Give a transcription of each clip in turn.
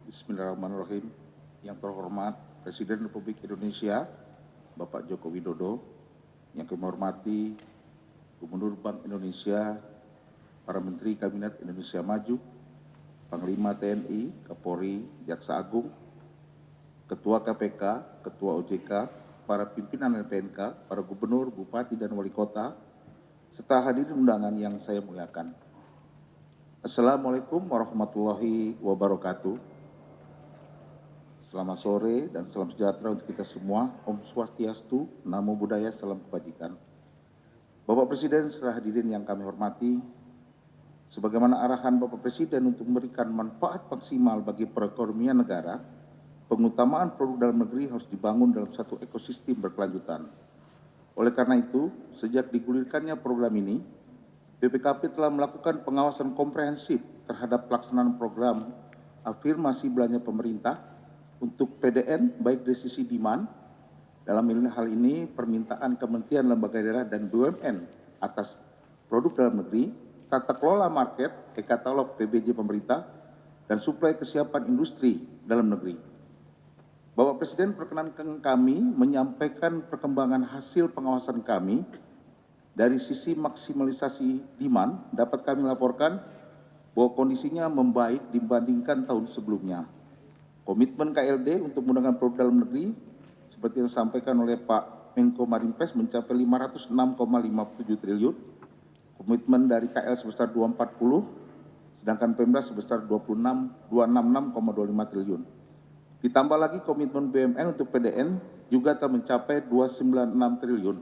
Bismillahirrahmanirrahim. Yang terhormat Presiden Republik Indonesia, Bapak Joko Widodo, yang kami hormati Gubernur Bank Indonesia, para Menteri Kabinet Indonesia Maju, Panglima TNI, Kapolri, Jaksa Agung, Ketua KPK, Ketua OJK, para pimpinan LPNK, para Gubernur, Bupati, dan Wali Kota, serta hadirin undangan yang saya muliakan. Assalamualaikum warahmatullahi wabarakatuh. Selamat sore dan salam sejahtera untuk kita semua. Om Swastiastu, Namo Buddhaya, salam kebajikan. Bapak Presiden serta hadirin yang kami hormati, sebagaimana arahan Bapak Presiden untuk memberikan manfaat maksimal bagi perekonomian negara, pengutamaan produk dalam negeri harus dibangun dalam satu ekosistem berkelanjutan. Oleh karena itu, sejak digulirkannya program ini, BPKP telah melakukan pengawasan komprehensif terhadap pelaksanaan program afirmasi belanja pemerintah untuk PDN baik dari sisi demand, dalam hal ini permintaan Kementerian Lembaga Daerah dan BUMN atas produk dalam negeri, tata kelola market, e-katalog PBJ pemerintah, dan suplai kesiapan industri dalam negeri. Bapak Presiden perkenankan kami menyampaikan perkembangan hasil pengawasan kami. Dari sisi maksimalisasi demand, dapat kami laporkan bahwa kondisinya membaik dibandingkan tahun sebelumnya. Komitmen KLD untuk menggunakan produk dalam negeri, seperti yang disampaikan oleh Pak Menko Marinvest, mencapai 506,57 triliun. Komitmen dari KL sebesar 240, sedangkan Pemda sebesar 266,25 triliun. Ditambah lagi komitmen BUMN untuk PDN juga telah mencapai 296 triliun.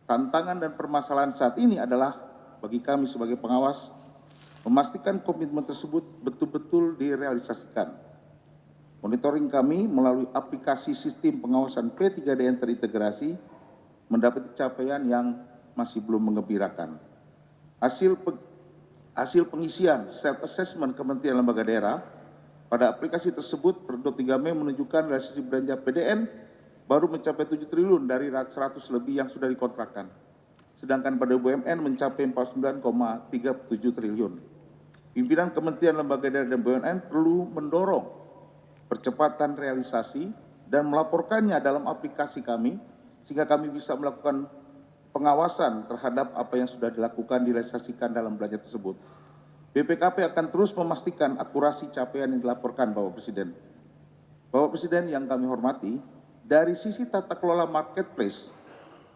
Tantangan dan permasalahan saat ini adalah bagi kami sebagai pengawas memastikan komitmen tersebut betul-betul direalisasikan. Monitoring kami melalui aplikasi sistem pengawasan P3DN terintegrasi mendapat capaian yang masih belum menggembirakan. Hasil pengisian self-assessment Kementerian Lembaga Daerah pada aplikasi tersebut per 23 Mei menunjukkan realisasi belanja PDN baru mencapai 7 triliun dari 100 lebih yang sudah dikontrakkan. Sedangkan pada BUMN mencapai 49,37 triliun. Pimpinan Kementerian Lembaga Daerah dan BUMN perlu mendorong percepatan realisasi dan melaporkannya dalam aplikasi kami, sehingga kami bisa melakukan pengawasan terhadap apa yang sudah dilakukan, direalisasikan dalam belanja tersebut. BPKP akan terus memastikan akurasi capaian yang dilaporkan Bapak Presiden. Bapak Presiden yang kami hormati, dari sisi tata kelola marketplace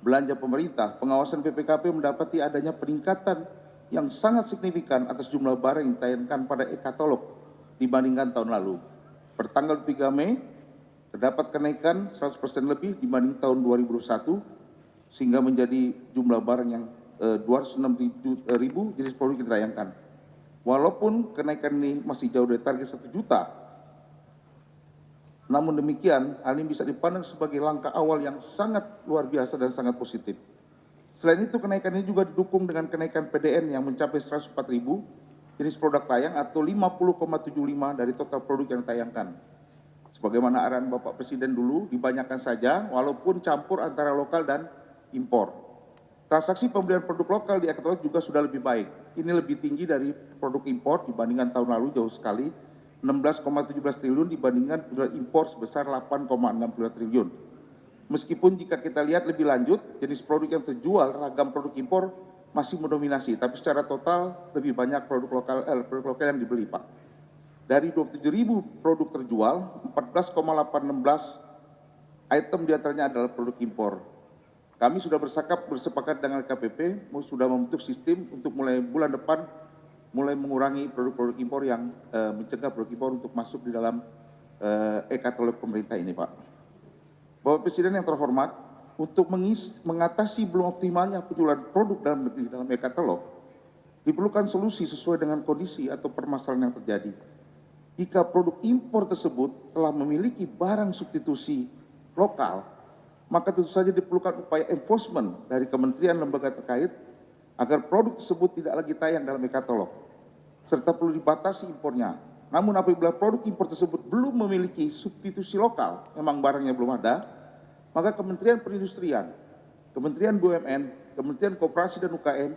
belanja pemerintah, pengawasan BPKP mendapati adanya peningkatan yang sangat signifikan atas jumlah barang yang ditayangkan pada e-katalog dibandingkan tahun lalu. Per tanggal 3 Mei, terdapat kenaikan 100% lebih dibanding tahun 2021, sehingga menjadi jumlah barang yang 206.000 jenis produk yang ditayangkan. Walaupun kenaikan ini masih jauh dari target 1 juta, namun demikian, hal ini bisa dipandang sebagai langkah awal yang sangat luar biasa dan sangat positif. Selain itu, kenaikan ini juga didukung dengan kenaikan PDN yang mencapai 104.000 jenis produk tayang atau 50,75 dari total produk yang ditayangkan. Sebagaimana arahan Bapak Presiden dulu, dibanyakan saja walaupun campur antara lokal dan impor. Transaksi pembelian produk lokal di e-katalog juga sudah lebih baik. Ini lebih tinggi dari produk impor dibandingkan tahun lalu jauh sekali, 16,17 triliun dibandingkan produk impor sebesar 8,62 triliun. Meskipun jika kita lihat lebih lanjut, jenis produk yang terjual ragam produk impor masih mendominasi, tapi secara total lebih banyak produk lokal yang dibeli, Pak. Dari 27.000 produk terjual, 14,816 item diantaranya adalah produk impor. Kami sudah bersepakat dengan LKPP, sudah membentuk sistem untuk mulai bulan depan, mulai mengurangi produk-produk impor yang mencegah produk impor untuk masuk di dalam e-katalog pemerintah ini, Pak. Bapak Presiden yang terhormat, untuk mengatasi belum optimalnya penjualan produk dalam negeri dalam e-katalog, diperlukan solusi sesuai dengan kondisi atau permasalahan yang terjadi. Jika produk impor tersebut telah memiliki barang substitusi lokal, maka tentu saja diperlukan upaya enforcement dari kementerian lembaga terkait agar produk tersebut tidak lagi tayang dalam e-katalog, serta perlu dibatasi impornya. Namun apabila produk impor tersebut belum memiliki substitusi lokal, memang barangnya belum ada, maka Kementerian Perindustrian, Kementerian BUMN, Kementerian Koperasi dan UKM,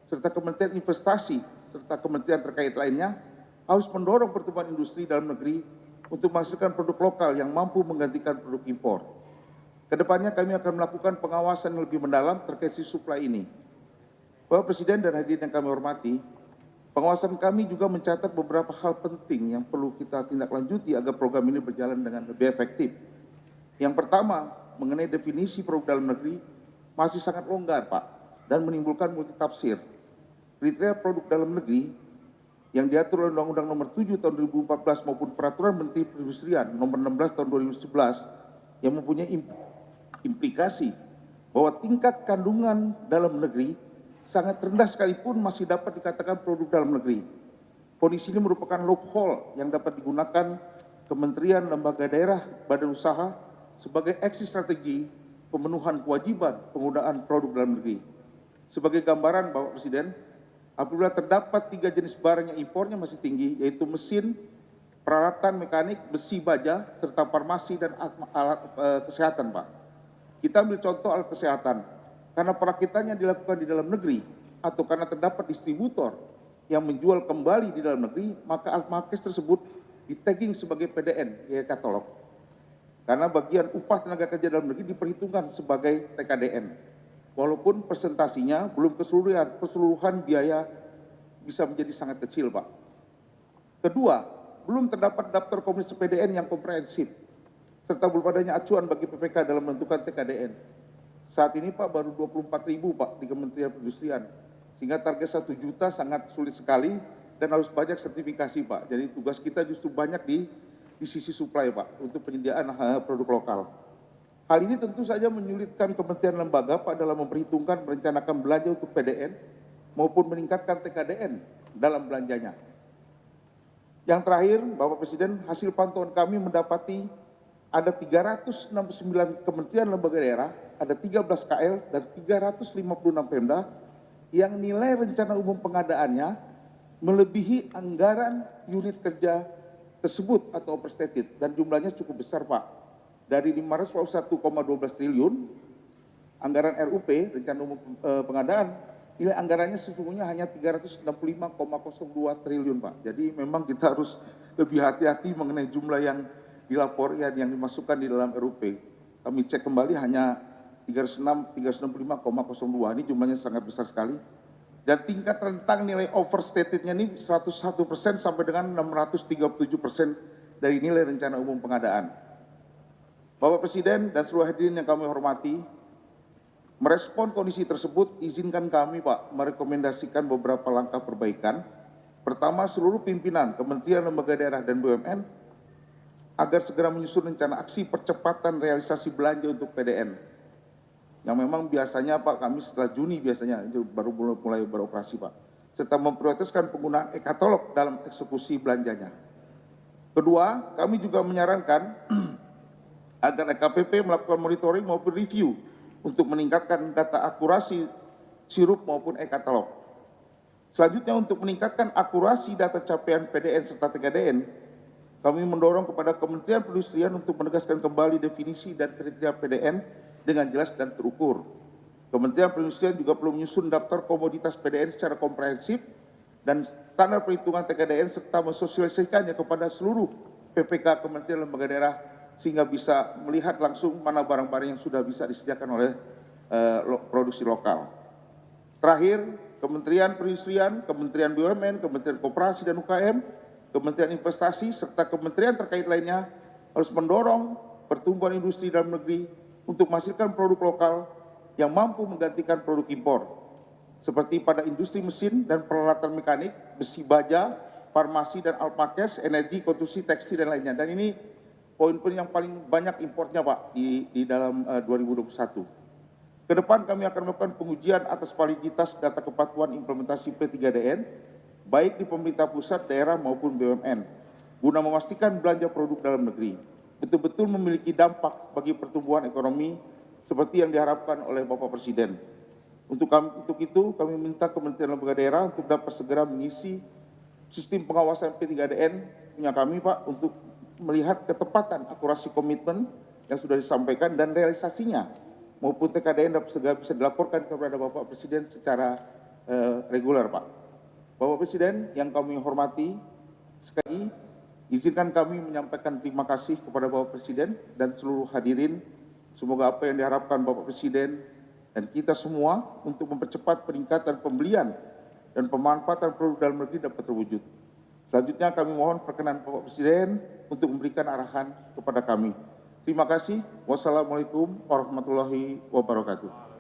serta Kementerian Investasi, serta kementerian terkait lainnya harus mendorong pertumbuhan industri dalam negeri untuk menghasilkan produk lokal yang mampu menggantikan produk impor. Kedepannya kami akan melakukan pengawasan yang lebih mendalam terkait si supply ini. Bapak Presiden dan hadirin yang kami hormati, pengawasan kami juga mencatat beberapa hal penting yang perlu kita tindak lanjuti agar program ini berjalan dengan lebih efektif. Yang pertama, mengenai definisi produk dalam negeri masih sangat longgar, Pak, dan menimbulkan multitafsir. Kriteria produk dalam negeri yang diatur oleh Undang-Undang Nomor 7 Tahun 2014 maupun Peraturan Menteri Perindustrian Nomor 16 Tahun 2011 yang mempunyai implikasi bahwa tingkat kandungan dalam negeri sangat rendah sekalipun masih dapat dikatakan produk dalam negeri. Kondisi ini merupakan loophole yang dapat digunakan kementerian, lembaga daerah, badan usaha sebagai exit strategi pemenuhan kewajiban penggunaan produk dalam negeri. Sebagai gambaran, Bapak Presiden, apabila terdapat 3 jenis barang yang impornya masih tinggi, yaitu mesin, peralatan mekanik, besi baja, serta farmasi dan alat kesehatan, Pak. Kita ambil contoh alat kesehatan. Karena perakitannya dilakukan di dalam negeri atau karena terdapat distributor yang menjual kembali di dalam negeri, maka alat markes tersebut di-tagging sebagai PDN, ya katalog. Karena bagian upah tenaga kerja dalam negeri diperhitungkan sebagai TKDN. Walaupun presentasinya belum keseluruhan biaya bisa menjadi sangat kecil, Pak. Kedua, belum terdapat daftar komunitas PDN yang komprehensif, serta belum adanya acuan bagi PPK dalam menentukan TKDN. Saat ini, Pak, baru 24.000, Pak, di Kementerian Perindustrian. Sehingga target 1 juta sangat sulit sekali dan harus banyak sertifikasi, Pak. Jadi tugas kita justru banyak di sisi supply, Pak, untuk penyediaan produk lokal. Hal ini tentu saja menyulitkan kementerian lembaga, Pak, dalam memperhitungkan merencanakan belanja untuk PDN maupun meningkatkan TKDN dalam belanjanya. Yang terakhir, Bapak Presiden, hasil pantauan kami mendapati ada 369 kementerian lembaga daerah, ada 13 KL dan 356 Pemda yang nilai rencana umum pengadaannya melebihi anggaran unit kerja tersebut atau overstated dan jumlahnya cukup besar, Pak. Dari 541,12 triliun anggaran RUP rencana umum pengadaan, nilai anggarannya sesungguhnya hanya 365,02 triliun, Pak. Jadi memang kita harus lebih hati-hati mengenai jumlah yang dilaporkan yang dimasukkan di dalam RUP. Kami cek kembali hanya 365,02, ini jumlahnya sangat besar sekali. Dan tingkat rentang nilai overstatednya ini 101% sampai dengan 637% dari nilai rencana umum pengadaan. Bapak Presiden dan seluruh hadirin yang kami hormati, merespon kondisi tersebut, izinkan kami, Pak, merekomendasikan beberapa langkah perbaikan. Pertama, seluruh pimpinan Kementerian Lembaga Daerah dan BUMN agar segera menyusun rencana aksi percepatan realisasi belanja untuk PDN. Yang memang biasanya, Pak, kami setelah Juni biasanya itu baru mulai beroperasi, Pak. Serta memprioritaskan penggunaan e-katalog dalam eksekusi belanjanya. Kedua, kami juga menyarankan agar LKPP melakukan monitoring maupun review untuk meningkatkan data akurasi sirup maupun e-katalog. Selanjutnya, untuk meningkatkan akurasi data capaian PDN serta TKDN, kami mendorong kepada Kementerian Perindustrian untuk menegaskan kembali definisi dan kriteria PDN dengan jelas dan terukur. Kementerian Perindustrian juga perlu menyusun daftar komoditas PDN secara komprehensif dan standar perhitungan TKDN serta mensosialisasikannya kepada seluruh PPK Kementerian Lembaga Daerah sehingga bisa melihat langsung mana barang-barang yang sudah bisa disediakan oleh produksi lokal. Terakhir, Kementerian Perindustrian, Kementerian BUMN, Kementerian Koperasi dan UKM, Kementerian Investasi, serta kementerian terkait lainnya harus mendorong pertumbuhan industri dalam negeri untuk menghasilkan produk lokal yang mampu menggantikan produk impor. Seperti pada industri mesin dan peralatan mekanik, besi baja, farmasi dan alat markes, energi, konstruksi, tekstil dan lainnya. Dan ini poin-poin yang paling banyak importnya, Pak, di dalam 2021. Kedepan kami akan melakukan pengujian atas validitas data kepatuhan implementasi P3DN, baik di pemerintah pusat, daerah maupun BUMN, guna memastikan belanja produk dalam negeri betul-betul memiliki dampak bagi pertumbuhan ekonomi seperti yang diharapkan oleh Bapak Presiden. Untuk itu kami minta Kementerian Lembaga Daerah untuk dapat segera mengisi sistem pengawasan P3DN punya kami, Pak, untuk melihat ketepatan akurasi komitmen yang sudah disampaikan dan realisasinya maupun TKDN dapat segera bisa dilaporkan kepada Bapak Presiden secara reguler, Pak. Bapak Presiden yang kami hormati, Sekali, izinkan kami menyampaikan terima kasih kepada Bapak Presiden dan seluruh hadirin. Semoga apa yang diharapkan Bapak Presiden dan kita semua untuk mempercepat peningkatan pembelian dan pemanfaatan produk dalam negeri dapat terwujud. Selanjutnya kami mohon perkenan Bapak Presiden untuk memberikan arahan kepada kami. Terima kasih. Wassalamualaikum warahmatullahi wabarakatuh.